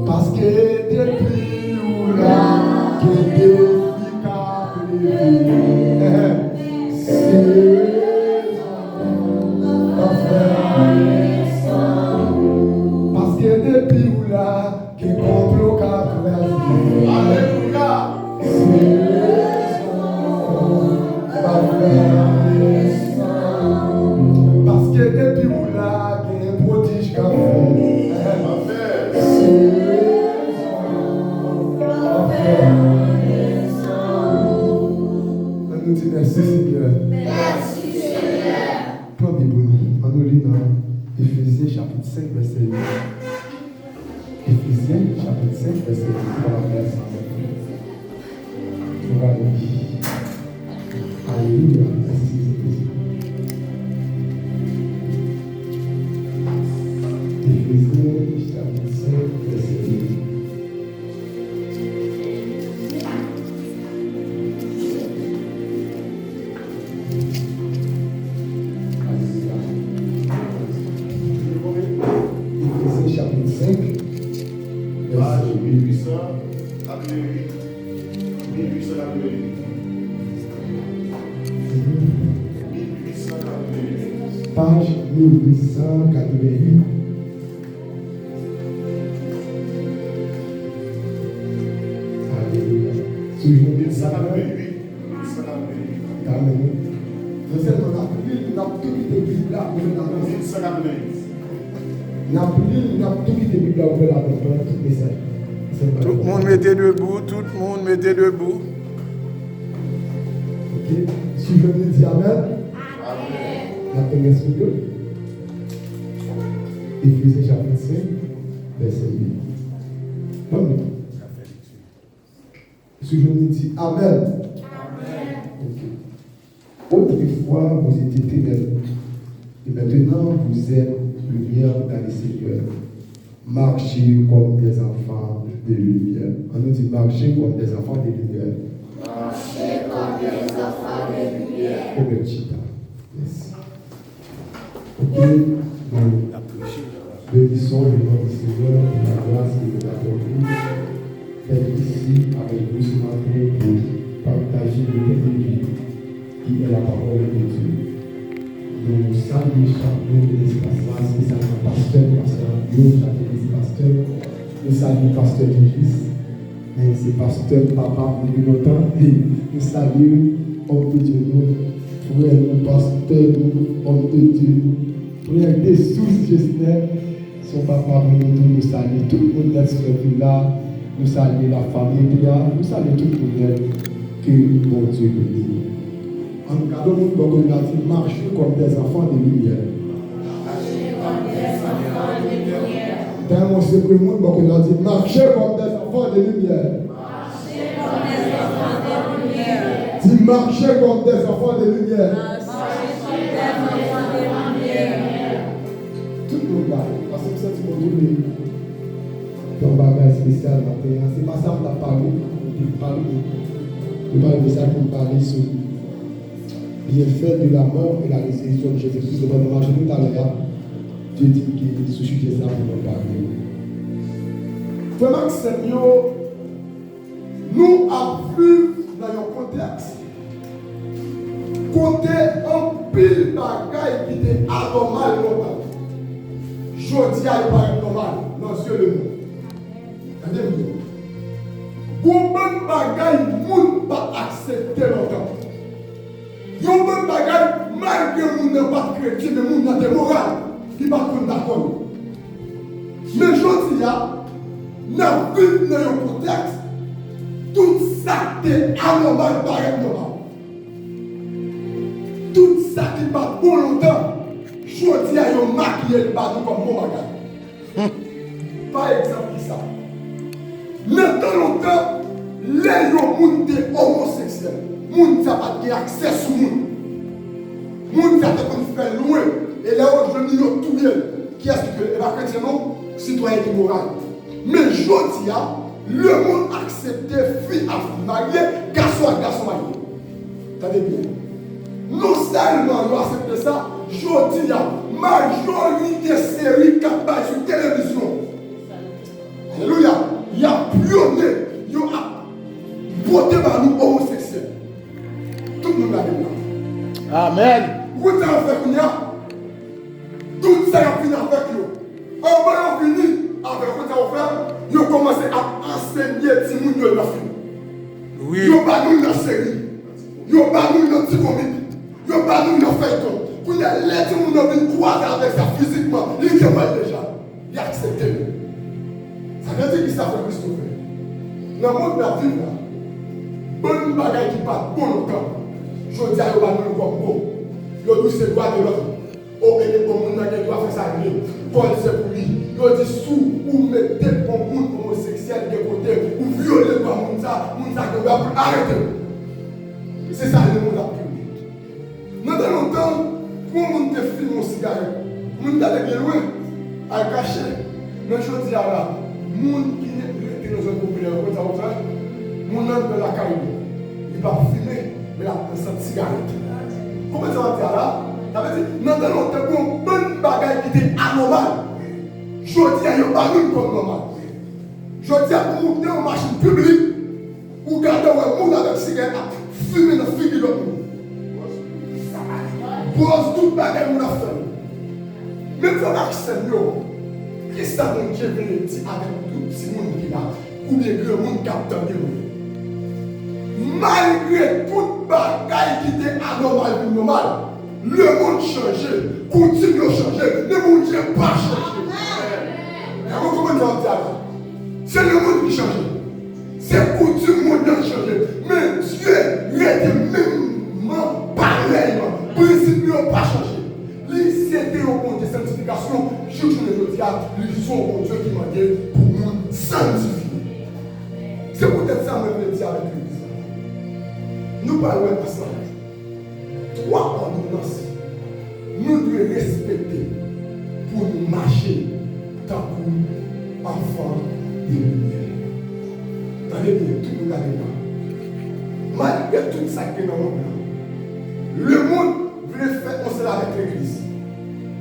Parce que depuis où là, que parce que depuis où là, que complot qu'a classé. Alléluia. Parce que depuis où là, que prodige qu'a fait. Nous disons merci Seigneur. Merci Seigneur. Premier bonheur. On nous lit dans Éphésiens chapitre 5, verset 8. Éphésiens chapitre 5, verset 8. On va faire ça. On va lire. Alléluia. Merci Éphésiens chapitre 5, verset 8. Chapitre 5, page 1888. 1888. 1888. page 1888. Alléluia. Toujours 1888. Amen. Nous sommes dans tout qui est Bible là, nous sommes 1888. Tout le monde mettez debout, tout le monde mettez debout. Ok. Si je me dis Amen. La première scripture. Éphésiens chapitre 5, verset 8. Amen. Si je me dis Amen. Ok. Autrefois, vous étiez ténèbres. Et maintenant, vous êtes lumière dans les Seigneurs. Marchez comme des enfants de lumière. On nous dit marcher comme des enfants de lumière. Marchez comme des enfants de lumière. Comme un cheetah. Merci. Ok. Donc, bénissons le nom du Seigneur pour la grâce qu'il nous a accordée d'être ici avec vous ce matin pour partager le vie qui est la parole de Dieu. Nous saluons chaque jour de l'espace-là, c'est ça le pasteur Yo, chaque pasteur. Nous saluons pasteur Régis, c'est pasteur papa depuis longtemps. Et nous saluons homme de Dieu, nous, frère, nous, pasteur, nous, homme de Dieu, frère des sous Gessner, son papa, nous saluons tout le monde dans ce là, nous saluons la famille, nous saluons tout le monde que mon Dieu bénit. En regardant le monde, on a dit marcher comme des enfants de lumière. Marchez comme des enfants de lumière. Dans mon secret monde, on a dit marcher comme des enfants de lumière. Marchez comme des enfants de lumière. Dis marcher comme des enfants de lumière. Marchez comme des enfants de lumière. Tout le monde là, parce que ça, tu m'as dit, ton bagage spécial matin, c'est pas ça que tu as parlé. Tu parles de ça pour parler sur bienfait de la mort et la résurrection de Jésus-Christ. Devant nous marcher tout à l'heure, Dieu dit que ce sujet là pour nous parler. Vraiment, Seigneur, nous avons vu dans un contexte, côté un pile bagaille qui était anormal longtemps. Je dis à il normal dans ce lieu de nous. Regardez-vous. Combien de bagaille moun pas accepté longtemps? Yon bon bagay, malgré moun n'a pas chrétien, mais moun n'a des morales, qui pas contre d'accord. Mais je dis, dans le dans un contexte, tout ça qui est anormal paraît normal. Tout ça qui n'est pas bon longtemps, je dis, yon maquillé le bateau comme bon bagay. Par exemple, ça. Maintenant longtemps, les gens qui sont homosexuels. Moun n'a pas de accès sur moun. Moun n'a pas de faire louer. Et là, aujourd'hui, nous tout bien. Qui est-ce que va chrétien non? Citoyen immoral. Mais je dis, le monde accepte fille à fille mariée, garçon à garçon marié. T'as bien. Non seulement nous acceptons ça, je dis la majorité de séries qui passent sur télévision. Alléluia. Il y a pionné, il y a voté par nous homosexuels. Tout le monde a dit là. Amen. Vous avez fait qu'on y a. Tout ça a fini avec eux. On va finir avec ce qu'on a fait. Ils ont commencé à enseigner les gens de la vie. Oui. Ils n'ont pas nous dans la série. Ils n'ont pas nous dans la comédie. Ils n'ont pas nous dans le feuilleton. Pour les gens qui ont croire avec ça physiquement, ils ont déjà. Ils acceptent. Ça veut dire qu'ils savent Christophe. Dans le monde de la vie, bonne bagaille qui part bon longtemps. Je dis à eux, nous comme bon. Ils disent c'est droit de l'homme. Oh, et les gens qui doivent faire ça, Paul c'est pour lui. Ils disent sous ou mettez pour monde homosexuel de côté, ou violer par monde ça qui doit arrêter. C'est ça le monde a pris. Dans longtemps, pour le monde qui fume une cigarette, le monde allait bien loin, à cacher. Mais je dis à la, le monde qui est dans un populaire, le monde de la Caraïbe, il va fumer, mais il a pris cette cigarette. Comment ça va dire là? Ça veut dire, dans longtemps, pour une bonne bagaille qui était anormale, je dis à eux, pas nous comme normal. Je dis à vous, vous dans une machine publique, ou gardez un monde avec cigarette, fumer dans le figure de l'autre. Pose toute bagaille nous la fait. Mais il faut accepter. Qu'est-ce que mon Dieu veut dire avec tout ce monde qui est là, ou bien le monde qui a entendu. Malgré toute bagaille qui était anormale ou normale, le monde changeait, continue à changer, le monde n'a pas changé. Comment on dit ça? C'est le monde qui change. C'est pour tout le monde qui a changé. Mais Dieu, il était même pareil. Le principe n'a pas changé. C'était au point de sanctification. Je ne le dis pas, ils sont au Dieu qui m'a dit pour nous sanctifier. C'est peut-être ça que je veux dire avec l'Église. Nous parlons de ça. 3 ordonnances. Nous devons respecter pour nous marcher tant qu'enfants de lumière. Attendez bien, tout le monde là. Malgré tout ça qui est dans le monde, le monde voulait faire cela avec l'Église.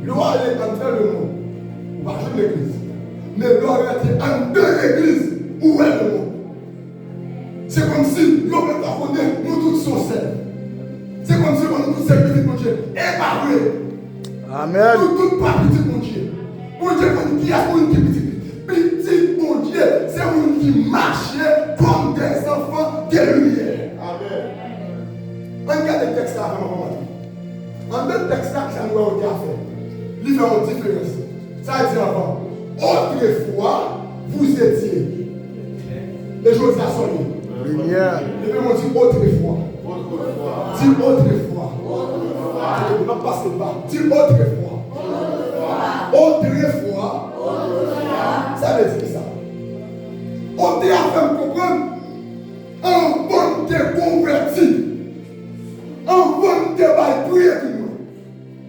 Le roi allait entrer le monde, ou pas jouer l'Église. Mais le roi allait entrer en deux églises, où est le monde? C'est comme si l'homme n'est pas connu, nous tous sommes seuls. C'est comme si nous tous sommes petits, mon Dieu, épargnés. Amen. Nous tous pas petits, mon Dieu. Mon Dieu, qui a pour une petit. Petit, mon Dieu, c'est un qui marchait comme des enfants de lumière. Amen. Regardez le texte là, vraiment. En deux textes là, ça nous a été à faire. Il fait une différence. Ça dit avant, autrefois, vous étiez. Les choses à sonner. Lumière. Et puis on dit autrefois. Dis autrefois. Ne pas passer pas. Dis autrefois. Autrefois. Ça veut dire ça. On t'a fait comprendre. En bon te converti. En bon te bail prier pour nous.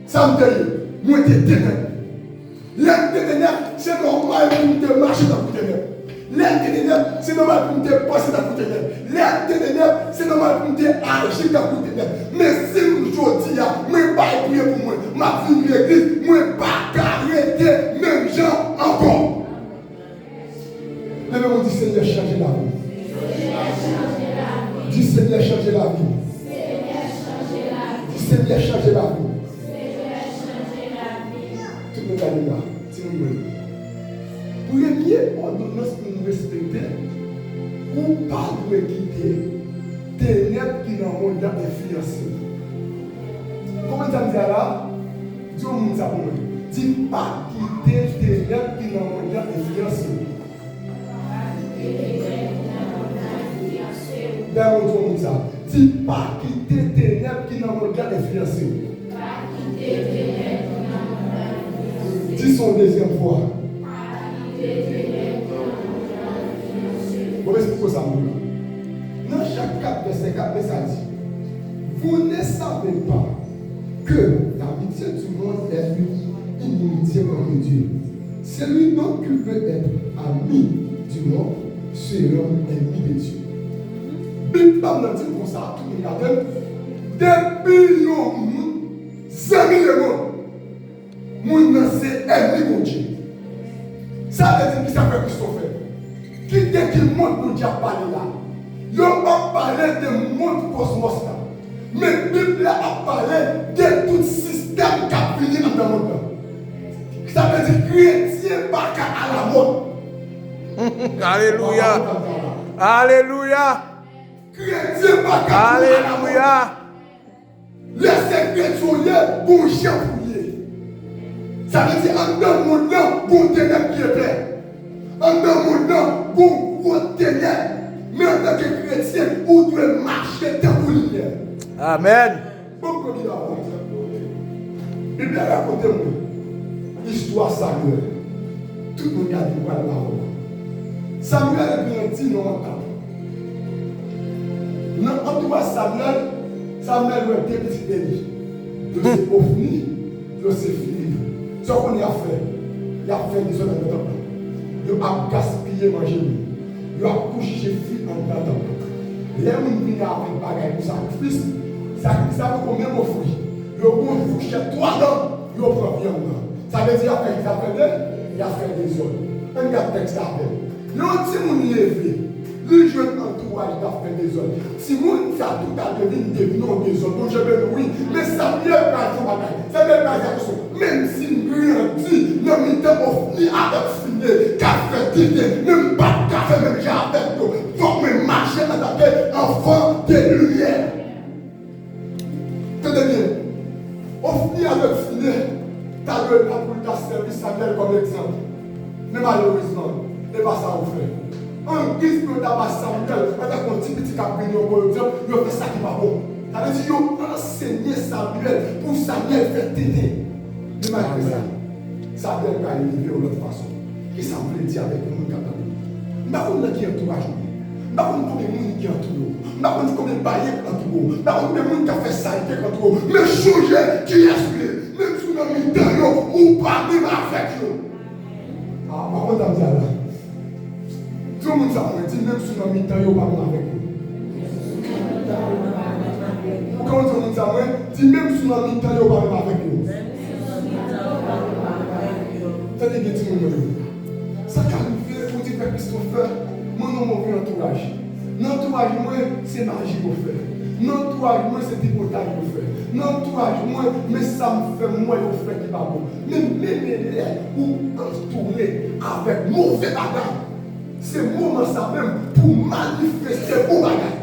Ça me dit. Moi, je suis ténèbres. L'aide des ténèbres, c'est normal pour nous marcher dans les ténèbres. L'aide des ténèbres, c'est normal pour nous passer dans les ténèbres. L'aide des ténèbres, c'est normal pour nous agir dans les ténèbres. Mais si nous dis, moi, je ne vais pas prier pour moi, ma vie de l'église, moi, je ne vais pas arrêter même gens encore. Mais on dit, Seigneur, changer la vie. Dis, Seigneur, changer la vie. Dis, Seigneur, changer la vie. Premier ordonnance pour nous respecter, ou pas nous quitter ténèbres qui dans le monde influencé. Comment ça me dit là? Dieu nous a dit pas quitter ténèbres qui dans le monde influencé. D'ailleurs, Dieu nous a dit pas quitter ténèbres qui dans le monde influencé. Dis son deuxième fois. Vous expliquez ça, dans chaque 4 verset 4, ça dit, vous ne savez pas que l'amitié du monde est une inimitié contre Dieu. Celui donc qui veut être ami du monde sera ennemi de Dieu. Bible pas nous dit comme ça, tout le monde. Depuis nous, amis le monde, nous c'est ennemi mon Dieu. Ça veut dire que ça fait Christophe. Qui est qui monte pour dire parler là? Ils ont parlé de monde cosmos là. Mais la Bible a parlé de tout système qui a fini dans le monde. Ça veut dire chrétien pas à la mode. Alléluia. Alléluia. Chrétien pas à la mode. Alléluia. Laissez chrétien pour chapouiller. Ça veut dire en dans le monde là, pour ténèbres qui est fait. En dans le monde là, pour ténèbres. Mais en tant que chrétien, vous devez marcher dans vos lumières. Amen. Bon, comme il a raconté. Il a raconté l'histoire Samuel. Tout le monde a dit voilà la robe. Samuel est bien dit non entendre. Dans l'entourage Samuel a deux petits bénis. Il s'est offert, il s'est fini. Ce qu'on a fait, il a fait des autres dans le temple. Il a gaspillé manger. Il a couché fille en dedans. Les gens qui viennent avec des bagages pour sacrifice, ça veut combien de fruits. Il a couché 3 ans, il a pris viande. Ça veut dire qu'il a fait des autres. Un gars texte avec. L'autre, si vous levez, le jeune entourage a fait des autres. Si vous ça tout à deviner des noms des autres, donc je vais oui, mais ça vient pas de bagaille. Ça vient pas de même si nous grandissons, nous mettons ni avec fini, café dîner, même pas de café, même j'ai avec nous. Faut me marcher en tant qu'enfant de lumière. Tenez bien. On finit avec fini, tu as le pour ta service Samuel comme exemple. Mais malheureusement, ce n'est pas ça qu'on fait. En guise de tabac Samuel, quand on dit petit cabinet, on fait ça qui va bon. Ça veut dire qu'ils ont enseigné Samuel pour Samuel faire téner. Mais malgré ça, Samuel va arriver de l'autre façon. Et ça voulait dire avec le monde capable. Je ne sais pas qui entourage. Je ne sais pas combien de monde qui entoure. Je ne sais pas combien de baillés qui entoure. Je ne sais pas combien de monde qui a fait ça et qui entoure. Mais changer qui est celui. Même si on a mis dans ou pas même avec eux. Ah, par contre, on là. Tout le monde s'appelle, même si on a mis dans eux, pas même avec eux. Quand tout le monde s'appelle, dit même si on a mis dans eux, pas même avec eux. Tenez bien, tout le monde. Ça qui arrive pour dire que Christophe, mon nom, mon entourage. L'entourage, moi, c'est magie qu'on fait. L'entourage, moi, c'est dépotage qu'on fait. L'entourage, moi, mais ça me fait moi, au fait qui va bon. Mais les ou entouré avec mauvais bagages. C'est moment ça même pour manifester vos bagages.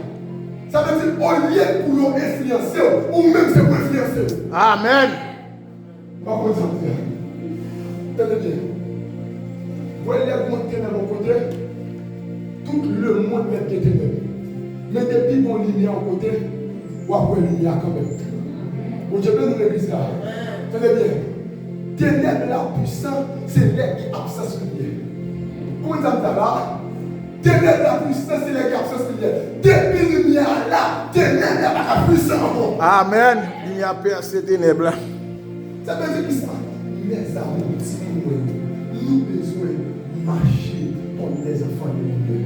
Ça veut dire, au lieu pour nous influencer, ou même c'est pour influencer. Amen. Par contre, ça me fait. Tenez bien. Vous voyez les montées dans mon côté, tout le monde met des ténèbres. Mais depuis mon lumière en côté, ou après lumière quand même. Bon Dieu, bien nous l'église là. Tenez bien. Ténèbres la puissance, c'est l'air qui absence lumière. Comment ça me dit là? Ténèbres la puissance, c'est l'air qui absence lumière. Depuis lumière là, ténèbres la puissance encore. Amen. Il n'y a pas ces ténèbres là. Ça veut dire que ça, mes amis, nous besoin de marcher comme des enfants de Dieu.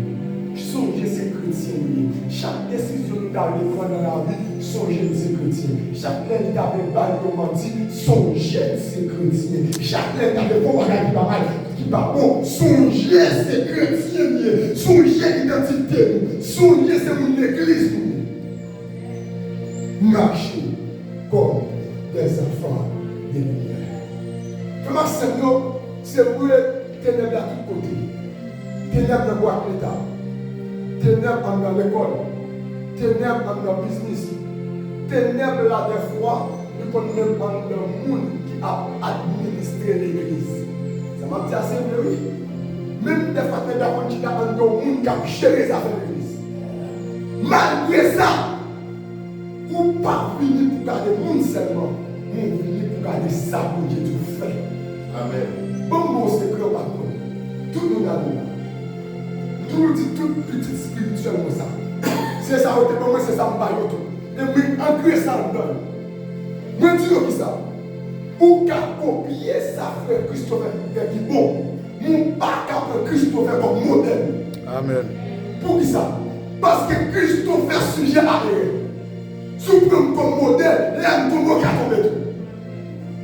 Songez ces chrétiens. Chaque décision que nous avons prise dans la vie, songez ces chrétiens. Chaque lettre que nous avons dit, songez ces chrétiens. Chaque lettre que nous avons qui va bon, songez ces chrétiens. Songez l'identité. Songez c'est mon église. Marchez comme des enfants de lumière. Comment c'est vrai, ténèbres à tous côtés. Ténèbres dans boîte l'État. Ténèbres dans l'école. Ténèbres dans le business. Ténèbres là des fois, nous connaissons dans le monde qui a administré l'église. Ça m'a dit assez bien, oui. Même des fois, ténèbres qui a dans le monde qui a géré les affaires de l'église. Malgré ça, vous ne pas venir pour garder le monde seulement. Vous venez pour garder ça que Dieu tout fait. Amen. Bon, c'est que pas tout le monde a dit. Tout dit tout petit spirituel comme ça. C'est ça, pour moi, c'est ça, je tout. Et puis, ancrer ça dedans. Moi, je dis qui ça. Pour copier ça, frère Christophe, qui bon. Mon pas capable Christophe comme modèle. Amen. Pour qui ça? Parce que Christophe est sujet à l'erreur. suprême comme modèle, l'aime comme au carton.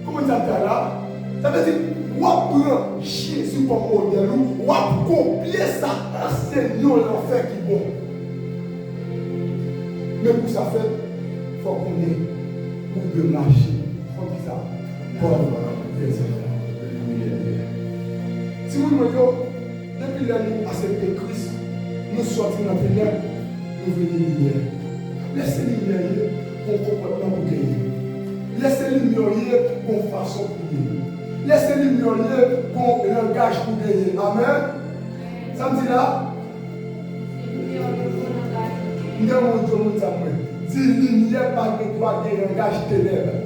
Comment ça fait là? Ça veut dire, on prend Jésus comme modèle, on copier ça, enseignant l'enfer qui est bon. Mais pour ça faire, il faut qu'on ait pour de marcher. Il faut dire ça. Bon, si vous me dites, depuis l'année accepté Christ, nous sortons dans la ténèbres, nous venons lumière. Laissez lumière pour comportement pour gagner. Laissez lumière pour façon pour gagner. Laissez lumière pour langage pour gagner. Amen. Ça me dit là? Nous avons dit ça. Si lumière par le droit de langage ténèbres.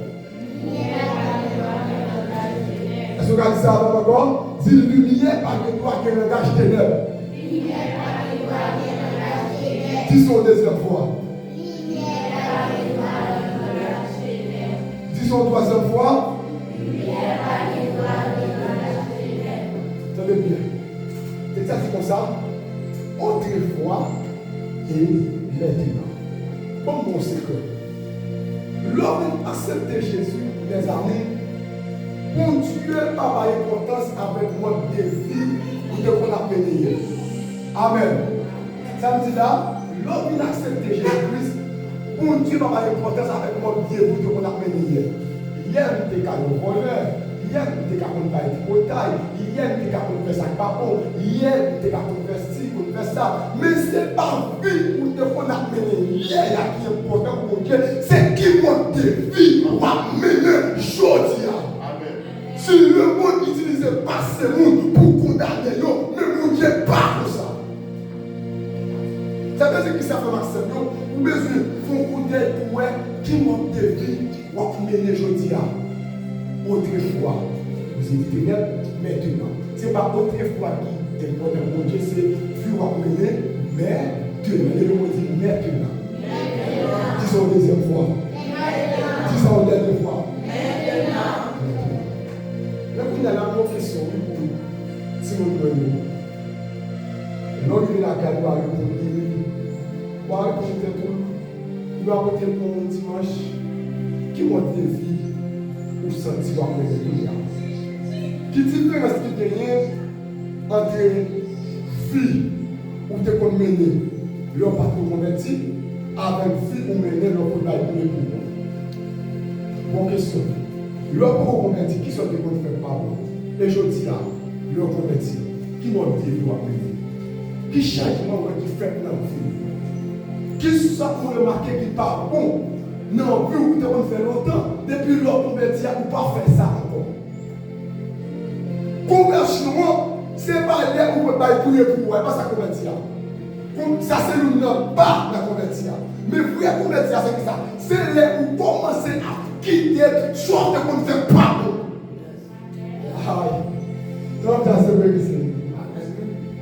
Est-ce que vous avez dit ça encore? Si lumière par le droit de langage ténèbres. Disons deuxième fois. Disons troisième fois. Attendez bien. C'est ça dit comme ça. Autrefois et maintenant. Bon, mon secret. L'homme accepte Jésus, mes amis. Bon Dieu n'a pas d'importance avec moi de vie ou de qu'on a payé. Amen. Ça me dit là. L'homme accepte Jésus-Christ, bon Dieu n'a pas d'importance avec moi de vie ou de qu'on a payé hier. Hier, nous étions qu'à nos voleurs. Hier, nous étions qu'à nous faire du potail. Hier, nous étions qu'à nous faire sac papon. Hier, nous étions qu'à nous faire ci, nous faire ça. Mais ce n'est pas vie ou de qu'on a mené hier qui est important pour Dieu. C'est qui mode de vie ou a mené aujourd'hui. Si le monde n'utilise pas ce monde pour condamner, mais mon Dieu pas pour ça. Ça veut dire que ça fait Marcel, vous avez besoin de coup d'œil pour qui mode de vie ou a mené aujourd'hui. Autrefois, vous êtes ténèbres maintenant. Ce n'est pas autrefois qui est important pour Dieu, c'est vu ou a mené, mais demain. Et le mot dit maintenant. Disons deuxième fois. Disons dernière fois. Là, vous avez la confession, si vous voulez. L'homme il a gagné à répondre. Il va répondre tout. Il va répondre pour un dimanche. Qui monte des vies ou sentir après le dunia. Qui différence qui gagne entre vie ou te qu'on mener l'homme pas tout converti avec vie ou mener l'homme pour la vie plus bon. Bonne question. L'homme pour converti qui sont des qu'on fait pas bon. Et je dis là, l'homme converti qui monte des vies ou mener. Qui changement qui fait dans la vie. Qui ça pour remarquer qui pas bon. Non, plus vous devez faire longtemps, depuis l'homme converti, vous ne pouvez pas faire ça encore. Conversion, ce n'est pas là où vous pouvez prier pour vous, pas ça convertir. Ça, c'est le nom, pas la convertir. Mais vous convertir, c'est ça. C'est là où vous commencez à quitter, soit de qu'on fait